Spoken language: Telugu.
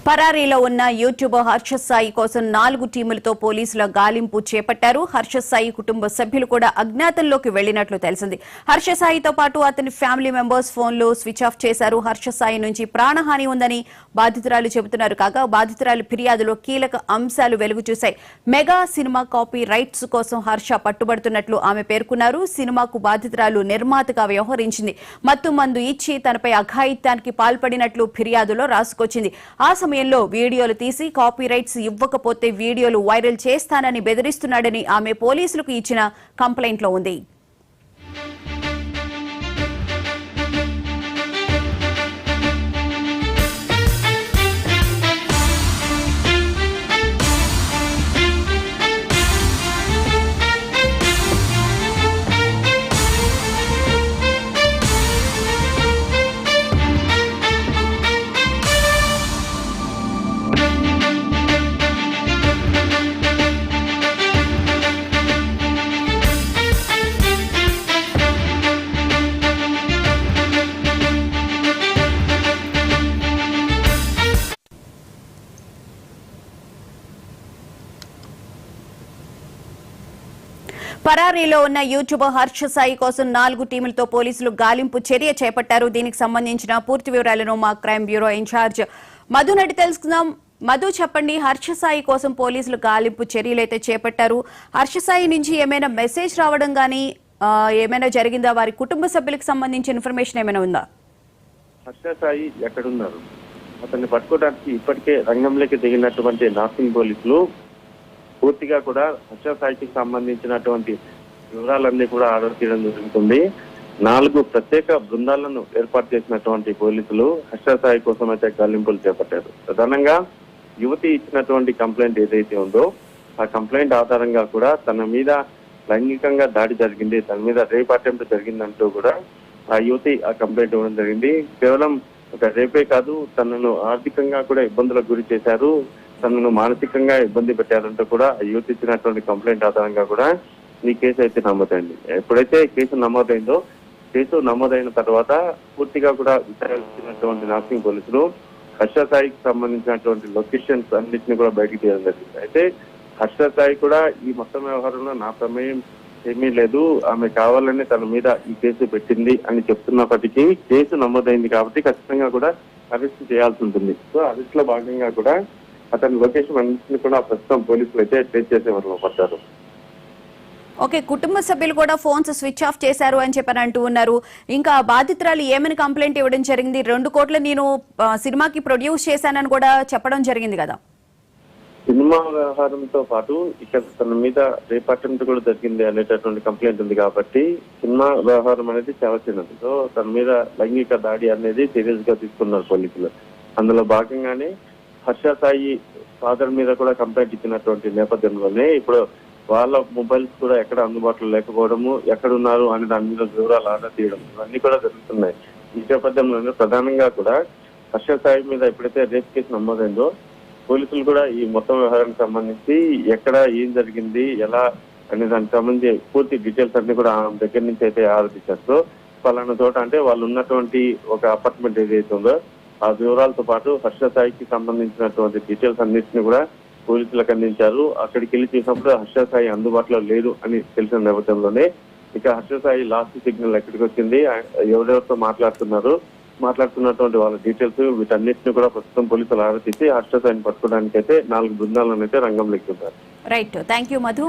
పరారీలో ఉన్న యూట్యూబర్ హర్ష సాయి కోసం 4 టీములతో పోలీసుల గాలింపు చేపట్టారు. హర్ష సాయి కుటుంబ సభ్యులు కూడా అజ్ఞాతంలోకి వెళ్లినట్లు తెలిసింది. హర్ష సాయితో పాటు అతని ఫ్యామిలీ మెంబర్స్ ఫోన్లు స్విచ్ ఆఫ్ చేశారు. హర్ష సాయి నుంచి ప్రాణహాని ఉందని బాధితురాలు చెబుతున్నారు. కాగా బాధితురాలు ఫిర్యాదులో కీలక అంశాలు వెలుగు చూశాయి. మెగా సినిమా కాపీ రైట్స్ కోసం హర్ష పట్టుబడుతున్నట్లు ఆమె పేర్కొన్నారు. సినిమాకు బాధితురాలు నిర్మాతగా వ్యవహరించింది. మత్తు మందు ఇచ్చి తనపై అఘాయిత్యానికి పాల్పడినట్లు ఫిర్యాదులో రాసుకొచ్చింది. ఆ సమయంలో వీడియోలు తీసి కాపీ రైట్స్ ఇవ్వకపోతే వీడియోలు వైరల్ చేస్తానని బెదిరిస్తున్నాడని ఆమె పోలీసులకు ఇచ్చిన కంప్లైంట్లో ఉంది. పరారీలో ఉన్న యూట్యూబర్ హర్ష సాయి కోసం 4 టీములతో పోలీసులు గాలింపు చర్య చేపట్టారు. దీనికి సంబంధించిన పూర్తి వివరాలను మా క్రైమ్ బ్యూరో ఇన్ఛార్జ్ మధు నడి తెలుసుకుందాం. మధు, చెప్పండి, హర్ష సాయి కోసం పోలీసులు గాలింపు చర్యలు అయితే చేపట్టారు. హర్ష సాయి నుంచి ఏమైనా మెసేజ్ రావడం గానీ ఏమైనా జరిగిందా? వారి కుటుంబ సభ్యులకు సంబంధించిన ఇన్ఫర్మేషన్ ఏమైనా ఉందా? హర్ష సాయి ఎక్కడున్నారు? అతన్ని పట్టుకోవడానికి ఇప్పటికే రంగంలోకి దిగినటువంటి నార్సింగ్ పోలీసులు పూర్తిగా కూడా హర్ష సాయికి సంబంధించినటువంటి వివరాలన్నీ కూడా ఆర్డర్ చేయడం జరుగుతుంది. 4 ప్రత్యేక బృందాలను ఏర్పాటు చేసినటువంటి పోలీసులు హర్ష సాయి కోసం అయితే గాలింపులు చేపట్టారు. ప్రధానంగా యువతి ఇచ్చినటువంటి కంప్లైంట్ ఏదైతే ఉందో ఆ కంప్లైంట్ ఆధారంగా కూడా తన మీద లైంగికంగా దాడి జరిగింది, తన మీద రేప్ అటెంప్ట్ జరిగిందంటూ కూడా ఆ యువతి ఆ కంప్లైంట్ ఇవ్వడం జరిగింది. కేవలం ఒక రేపే కాదు, తనను ఆర్థికంగా కూడా ఇబ్బందులకు గురి చేశారు, తనను మానసికంగా ఇబ్బంది పెట్టారంటూ కూడా యువతి ఇచ్చినటువంటి కంప్లైంట్ ఆధారంగా కూడా ఈ కేసు అయితే నమోదైంది. ఎప్పుడైతే కేసు నమోదైందో కేసు నమోదైన తర్వాత పూర్తిగా కూడా విచారించినటువంటి నార్సింగ్ పోలీసులు హర్ష సాయికి సంబంధించినటువంటి లొకేషన్స్ అన్నింటినీ కూడా బయటకు తీయడం జరిగింది. అయితే హర్ష సాయి కూడా ఈ మొత్తం వ్యవహారంలో నా ప్రమేయం ఏమీ లేదు, ఆమె కావాలని తన మీద ఈ కేసు పెట్టింది అని చెప్తున్నప్పటికీ కేసు నమోదైంది కాబట్టి ఖచ్చితంగా కూడా అరెస్ట్ చేయాల్సి ఉంటుంది. సో అరెస్ట్ లో భాగంగా కూడా అతని లొకేషన్ అన్నింటినీ కూడా ప్రస్తుతం పోలీసులు అయితే ట్రేస్ చేసే వరకు పడ్డారు. ఓకే, కుటుంబ సభ్యులు కూడా ఫోన్స్ స్విచ్ ఆఫ్ చేశారు అని చెప్పని అంటూ ఉన్నారు. ఇంకా బాధితురాలు ఏమని కంప్లైంట్ ఇవ్వడం జరిగింది? 2 కోట్ల నేను సినిమాకి ప్రొడ్యూస్ చేశానని కూడా చెప్పడం జరిగింది కదా. సినిమా వ్యవహారంతో పాటు ఇక్కడ తన మీద రేప్ అటెంప్ట్ కూడా జరిగింది అనేటటువంటి కంప్లైంట్ ఉంది కాబట్టి సినిమా వ్యవహారం అనేది చాలా చిన్నది. సో తన మీద లైంగిక దాడి అనేది సీరియస్ గా తీసుకున్నారు పోలీసులు. అందులో భాగంగానే హర్ష సాయి ఫాదర్ మీద కూడా కంప్లైంట్ ఇచ్చినటువంటి నేపథ్యంలోనే ఇప్పుడు వాళ్ళ మొబైల్స్ కూడా ఎక్కడ అందుబాటులో లేకపోవడము, ఎక్కడున్నారు అనే దాని మీద వివరాలు ఆర్డర్ తీయడం ఇవన్నీ కూడా జరుగుతున్నాయి. ఈ నేపథ్యంలోనే ప్రధానంగా కూడా హర్ష సాయి మీద ఎప్పుడైతే రేప్ కేసు నమోదైందో పోలీసులు కూడా ఈ మొత్తం వ్యవహారానికి సంబంధించి ఎక్కడ ఏం జరిగింది, ఎలా అనే దానికి సంబంధించి పూర్తి డీటెయిల్స్ అన్ని కూడా దగ్గర నుంచి అయితే ఆరోపించారు. సో పలానా చోట అంటే వాళ్ళు ఉన్నటువంటి ఒక అపార్ట్మెంట్ ఏదైతే ఉందో ఆ వివరాలతో పాటు హర్ష సాయికి సంబంధించినటువంటి డీటెయిల్స్ అన్నింటినీ కూడా పోలీసులకు అందించారు. అక్కడికి వెళ్ళి చూసినప్పుడు హర్ష సాయి అందుబాటులో లేదు అని తెలిసిన నేపథ్యంలోనే ఇక హర్ష సాయి లాస్ట్ సిగ్నల్ ఎక్కడికి వచ్చింది, ఎవరెవరితో మాట్లాడుతున్నటువంటి వాళ్ళ డీటెయిల్స్ వీటన్నిటిని కూడా ప్రస్తుతం పోలీసులు ఆలోచించి హర్ష సాయిని పట్టుకోవడానికి అయితే 4 బృందాలను అయితే రంగంలోకి ఉంటారు. Right, thank you Madhu.